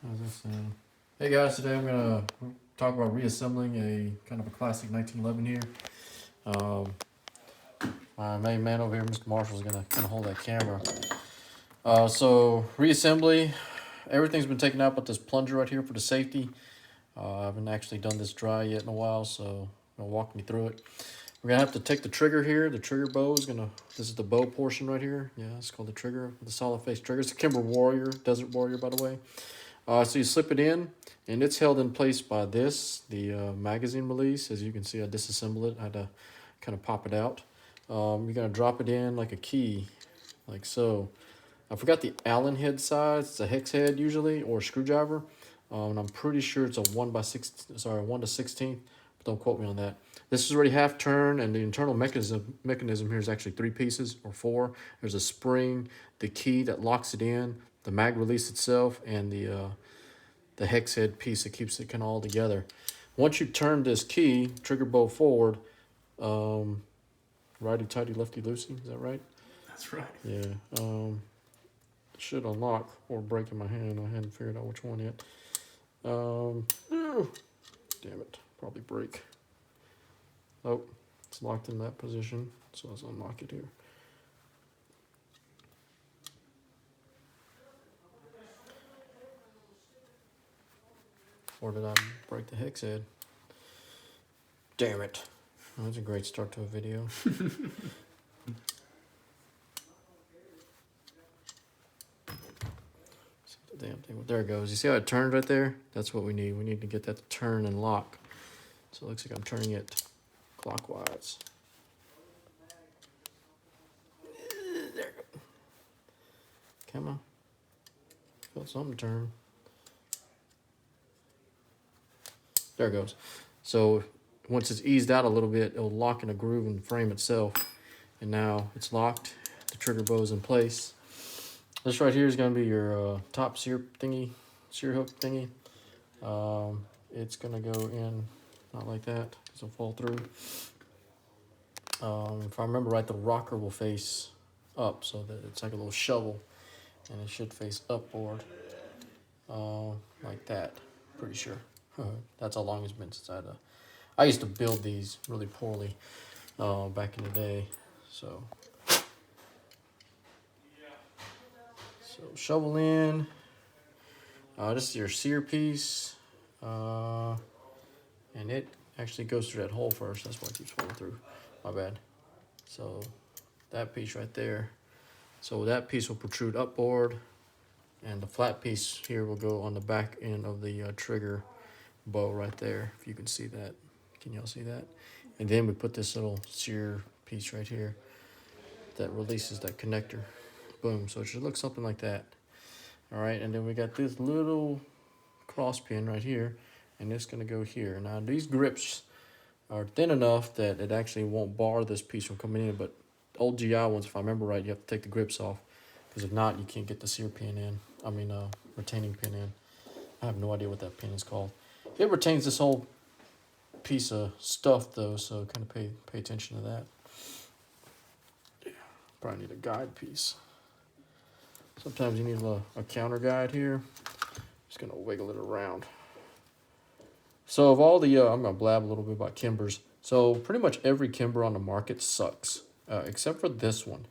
How's that sound? Hey guys, today I'm gonna talk about reassembling a kind of a classic 1911 here. Um, my main man over here, Mr. Marshall, is gonna kind of hold that camera. So reassembly, everything's been taken out but this plunger right here for the safety. I haven't actually done this dry yet in a while, so I'm gonna walk me through it. We're gonna have to take the trigger here. The trigger bow is gonna. This is the bow portion right here. Yeah, it's called the trigger. The solid face trigger. It's a Kimber Warrior, Desert Warrior, by the way. So you slip it in, and it's held in place by this, the magazine release. As you can see, I disassembled it. I had to kind of pop it out. You're going to drop it in like a key, like so. I forgot the Allen head size. It's a hex head usually, or a screwdriver. And I'm pretty sure it's a 1 by 6, sorry, 1 to 16th, but don't quote me on that. This is already half turn, and the internal mechanism here is actually 3 pieces or 4. There's a spring, the key that locks it in, the mag release itself, and the hex head piece that keeps it kind of all together. Once you turn this key, trigger bow forward, righty tighty, lefty loosey. Is that right? That's right. Yeah. It should unlock or break in my hand. I hadn't figured out which one yet. Damn it. Probably break. Oh, it's locked in that position. So let's unlock it here. Or did I break the hex head? Damn it. Oh, that's a great start to a video. The damn thing. There it goes. You see how it turned right there? That's what we need. We need to get that to turn and lock. So it looks like I'm turning it clockwise. There it goes. Come on. Felt something turn. There it goes. So once it's eased out a little bit, it'll lock in a groove in the frame itself. And now it's locked. The trigger bow is in place. This right here is going to be your top sear thingy, sear hook thingy. It's going to go in, not like that, because it'll fall through. If I remember right, the rocker will face up, so that it's like a little shovel, and it should face upward, like that. Pretty sure. That's how long it's been since I used to build these really poorly back in the day, so. So shovel in. This is your sear piece, and it actually goes through that hole first. That's why it keeps falling through. My bad. So that piece right there. So that piece will protrude upward, and the flat piece here will go on the back end of the trigger bow right there. If you can see that, can y'all see that? And then we put this little sear piece right here that releases that connector. Boom. So it should look something like that. All right, and then we got this little cross pin right here, and it's going to go here. Now these grips are thin enough that it actually won't bar this piece from coming in, but old GI ones, if I remember right, you have to take the grips off, because if not, you can't get the sear pin in. Retaining pin in. I have no idea what that pin is called. It retains this whole piece of stuff though, so kind of pay attention to that. Yeah, probably need a guide piece. Sometimes you need a counter guide here. Just gonna wiggle it around. So of all the, I'm gonna blab a little bit about Kimbers. So pretty much every Kimber on the market sucks, except for this one.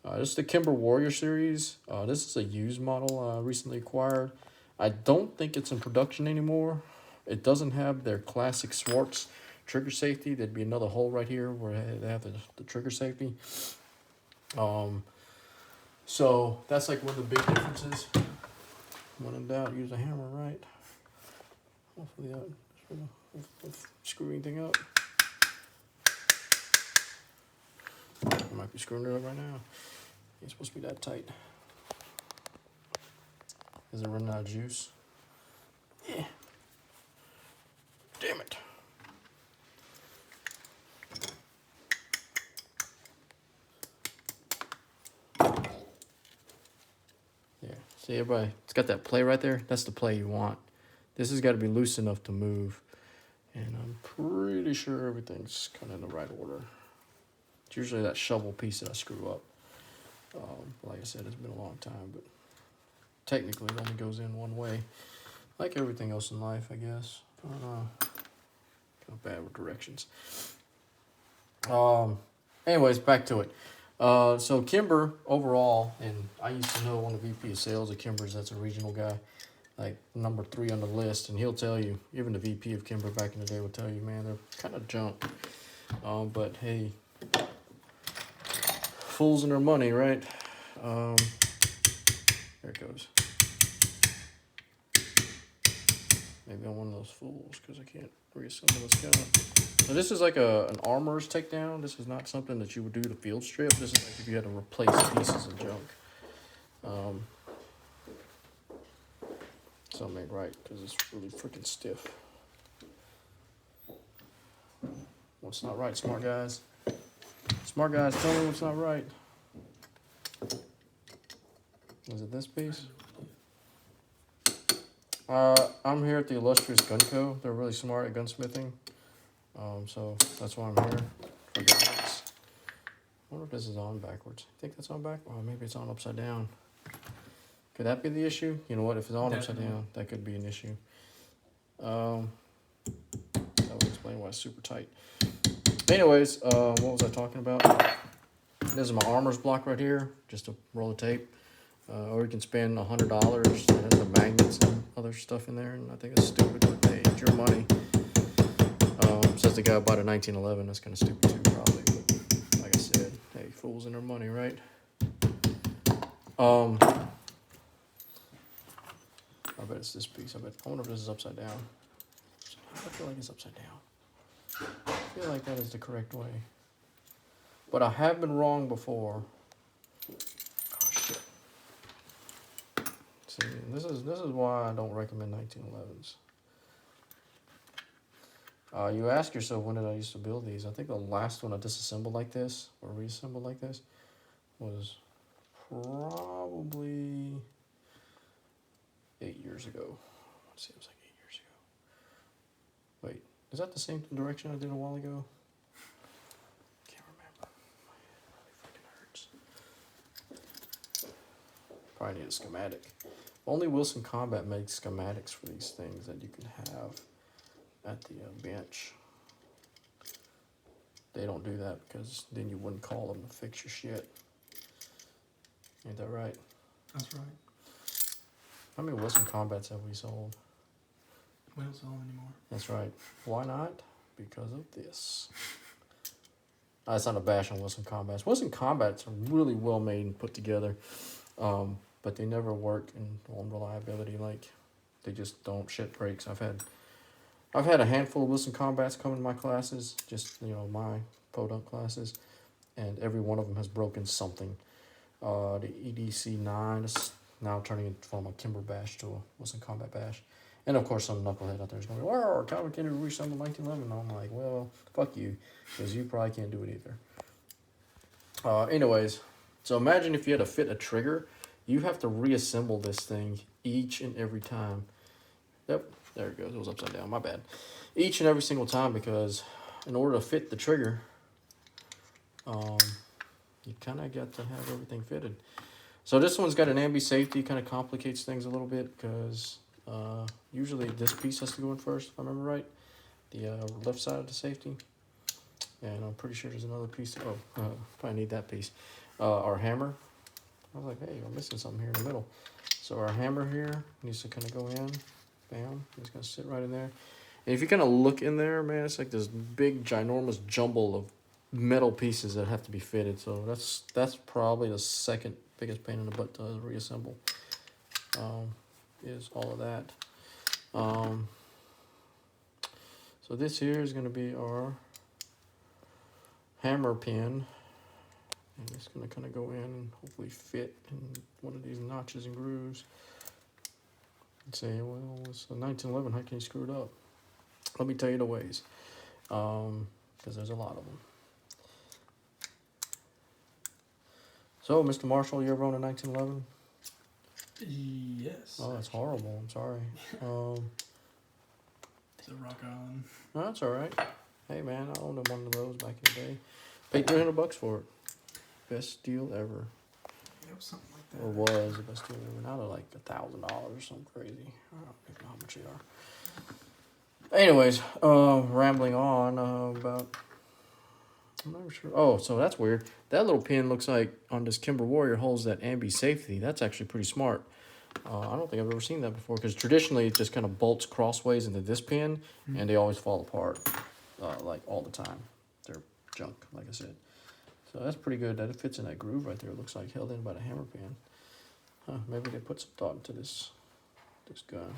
This is the Kimber Warrior series. This is a used model recently acquired. I don't think it's in production anymore. It doesn't have their classic Swartz trigger safety. There'd be another hole right here where they have the trigger safety. So that's like one of the big differences. When in doubt, use a hammer, right? Hopefully that screw anything up. I might be screwing it up right now. It's supposed to be that tight. Is it running out of juice? Yeah. Damn it. Yeah. See, everybody, it's got that play right there. That's the play you want. This has got to be loose enough to move. And I'm pretty sure everything's kind of in the right order. It's usually that shovel piece that I screw up. Like I said, it's been a long time, but technically it only goes in one way. Like everything else in life, I guess. I don't know. Kind of bad with directions. Anyways, back to it. So Kimber overall, and I used to know one of the VP of sales at Kimber's. That's a regional guy, like number 3 on the list, and he'll tell you. Even the VP of Kimber back in the day would tell you, man, they're kind of junk. But hey, fools and their money, right? There it goes. Maybe I'm one of those fools because I can't reassemble this gun. So this is like an armorer's takedown. This is not something that you would do to field strip. This is like if you had to replace pieces of junk. Something ain't right because it's really freaking stiff. What's not right, smart guys? Smart guys, tell me what's not right. Is it this piece? I'm here at the Illustrious Gun Co. They're really smart at gunsmithing. So that's why I'm here. For guidance. I wonder if this is on backwards. I think that's on back. Oh, maybe it's on upside down. Could that be the issue? You know what? If it's on upside down, that could be an issue. That would explain why it's super tight. Anyways, what was I talking about? This is my armor's block right here. Just a roll of tape. Or you can spend $100 and the magnets and other stuff in there. And I think it's stupid, but hey, it's your money. Says the guy bought a 1911. That's kind of stupid too, probably. But like I said, hey, fools and their money, right? I bet it's this piece. I wonder if this is upside down. I feel like it's upside down. I feel like that is the correct way. But I have been wrong before. Oh shit. See, this is why I don't recommend 1911s. You ask yourself, when did I used to build these? I think the last one I disassembled like this, or reassembled like this, was probably 8 years ago. Let's see, it was like 8 years ago. Wait, is that the same direction I did a while ago? Can't remember. My head really freaking hurts. Probably need a schematic. Only Wilson Combat makes schematics for these things that you can have at the bench. They don't do that because then you wouldn't call them to fix your shit. Ain't that right? That's right. How many Wilson Combats have we sold? We don't sell them anymore. That's right. Why not? Because of this. That's not a bash on Wilson Combats. Wilson Combats are really well made and put together, but they never work on reliability. Like, they just don't. Shit breaks. I've had a handful of Wilson Combats come in my classes, just, my podunk classes, and every one of them has broken something. The EDC-9 is now turning from a Kimber bash to a Wilson Combat bash. And of course, some knucklehead out there is going to be, wow, Calvin can reassemble 1911. And I'm like, well, fuck you, because you probably can't do it either. Anyways, so imagine if you had to fit a trigger, you have to reassemble this thing each and every time. Yep. There it goes. It was upside down. My bad. Each and every single time, because in order to fit the trigger, you kind of got to have everything fitted. So this one's got an ambi safety. Kind of complicates things a little bit because usually this piece has to go in first, if I remember right. The left side of the safety. And I'm pretty sure there's another piece. Probably need that piece. Our hammer. I was like, hey, we're missing something here in the middle. So our hammer here needs to kind of go in. Bam, it's gonna sit right in there. And if you kind of look in there, man, it's like this big, ginormous jumble of metal pieces that have to be fitted. So that's probably the second biggest pain in the butt to reassemble. Is all of that. So this here is gonna be our hammer pin, and it's gonna kind of go in and hopefully fit in one of these notches and grooves. And say, well, it's a 1911, how can you screw it up? Let me tell you the ways, because there's a lot of them. So, Mr. Marshall, you ever owned a 1911? Yes. Oh, that's horrible. I'm sorry. It's a Rock Island. No, that's all right. Hey, man, I owned one of those back in the day. Paid $300 for it. Best deal ever. Yep, something like Or was, if I still remember. Now they're like $1,000 or something crazy. I don't even know how much they are. Anyways, rambling on about. I'm not sure. Oh, so that's weird. That little pin looks like on this Kimber Warrior holds that ambi safety. That's actually pretty smart. I don't think I've ever seen that before because traditionally it just kind of bolts crossways into this pin and they always fall apart like all the time. They're junk, like I said. So that's pretty good that it fits in that groove right there. It looks like held in by the hammer pin. Huh, maybe they put some thought into this gun.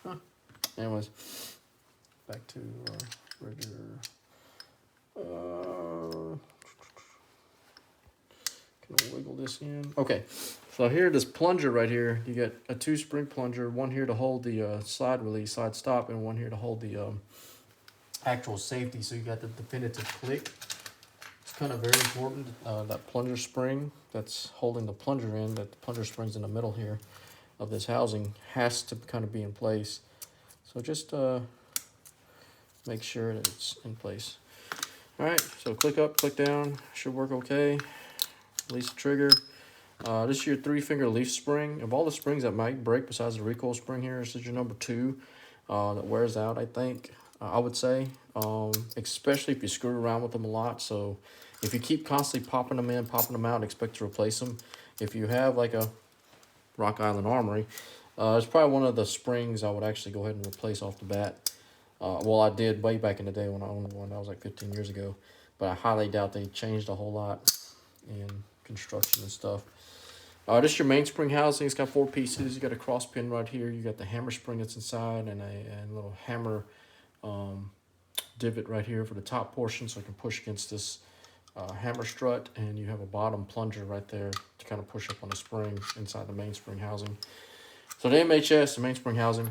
Huh. Anyways, back to regular. Can I wiggle this in? Okay, so here, this plunger right here, you get a 2-spring plunger, one here to hold the slide release, side stop, and one here to hold the actual safety. So you got the definitive click. It's kind of very important, that plunger spring that's holding the plunger in, that the plunger spring's in the middle here of this housing, has to kind of be in place. So just make sure that it's in place. All right, so click up, click down, should work okay. Release the trigger. This is your 3-finger leaf spring. Of all the springs that might break besides the recoil spring here, this is your number 2 that wears out, I think. I would say, especially if you screw around with them a lot. So if you keep constantly popping them in, popping them out, and expect to replace them. If you have like a Rock Island Armory, it's probably one of the springs I would actually go ahead and replace off the bat. Well, I did way back in the day when I owned one. That was like 15 years ago. But I highly doubt they changed a whole lot in construction and stuff. This is your mainspring housing. It's got 4 pieces. You got a cross pin right here. You got the hammer spring that's inside and a little hammer divot right here for the top portion so I can push against this hammer strut. And you have a bottom plunger right there to kind of push up on the spring inside the mainspring housing. So the MHS, the mainspring housing,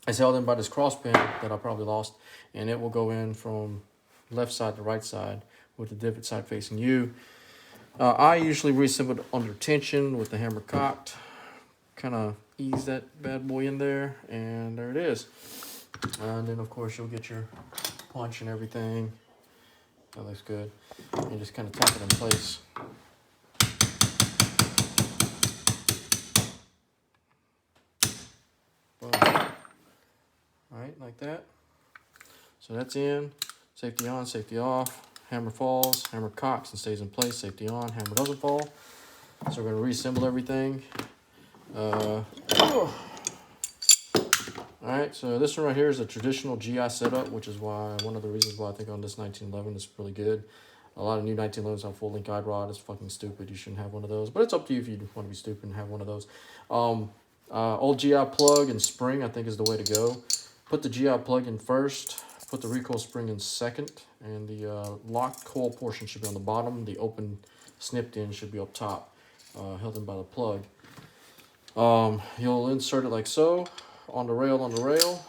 is held in by this cross pin that I probably lost, and it will go in from left side to right side with the divot side facing you. I usually reassemble it under tension with the hammer cocked. Kind of ease that bad boy in there, and there it is. And then, of course, you'll get your punch and everything. That looks good. You just kind of tap it in place. Boom. All right, like that. So that's in. Safety on, safety off. Hammer falls, hammer cocks and stays in place. Safety on, hammer doesn't fall. So we're going to reassemble everything. Alright, so this one right here is a traditional GI setup, which is why one of the reasons why I think on this 1911 is really good. A lot of new 1911s have full link guide rod. It's fucking stupid. You shouldn't have one of those. But it's up to you if you want to be stupid and have one of those. Old GI plug and spring I think is the way to go. Put the GI plug in first. Put the recoil spring in second. And the lock coil portion should be on the bottom. The open snipped end should be up top, held in by the plug. You'll insert it like so. On the rail.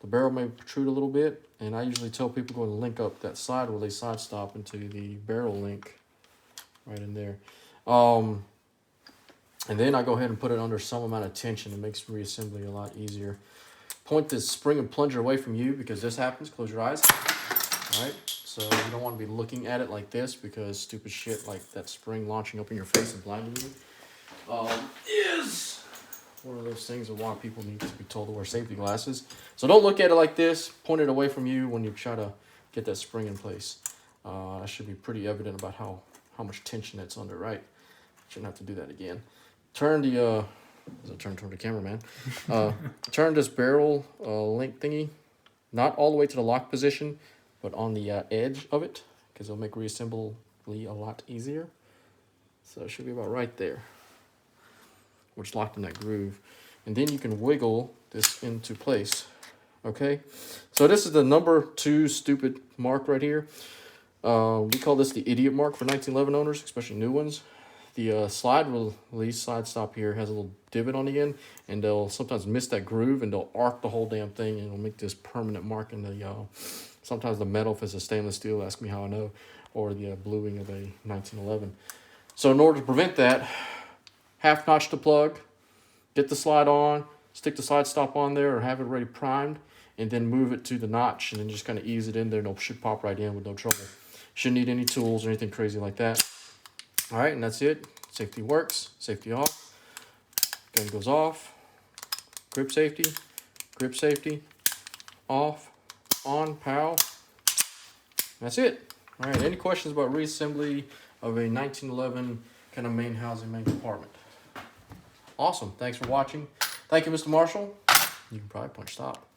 The barrel may protrude a little bit, and I usually tell people go and link up that side release side stop into the barrel link right in there. And then I go ahead and put it under some amount of tension. It makes reassembly a lot easier. Point this spring and plunger away from you because this happens. Close your eyes. All right, so you don't want to be looking at it like this because stupid shit like that spring launching up in your face and blinding you is one of those things of why people need to be told to wear safety glasses. So don't look at it like this. Point it away from you when you try to get that spring in place. That should be pretty evident about how much tension it's under, right? Shouldn't have to do that again. Turn the, as I turn toward the cameraman, turn this barrel link thingy, not all the way to the lock position, but on the edge of it, because it'll make reassembly a lot easier. So it should be about right there, which is locked in that groove. And then you can wiggle this into place. Okay, so this is the number 2 stupid mark right here. We call this the idiot mark for 1911 owners, especially new ones. The slide release side stop here has a little divot on the end, and they'll sometimes miss that groove, and they'll arc the whole damn thing, and it'll make this permanent mark in the, sometimes the metal, if it's a stainless steel, ask me how I know, or the bluing of a 1911. So in order to prevent that, half notch the plug, get the slide on, stick the slide stop on there or have it already primed, and then move it to the notch and then just kind of ease it in there and it should pop right in with no trouble. Shouldn't need any tools or anything crazy like that. All right, and that's it. Safety works, safety off. Gun goes off. Grip safety, off, on, pow. That's it. All right, any questions about reassembly of a 1911 kind of main housing, main compartment? Awesome, thanks for watching. Thank you, Mr. Marshall. You can probably punch stop.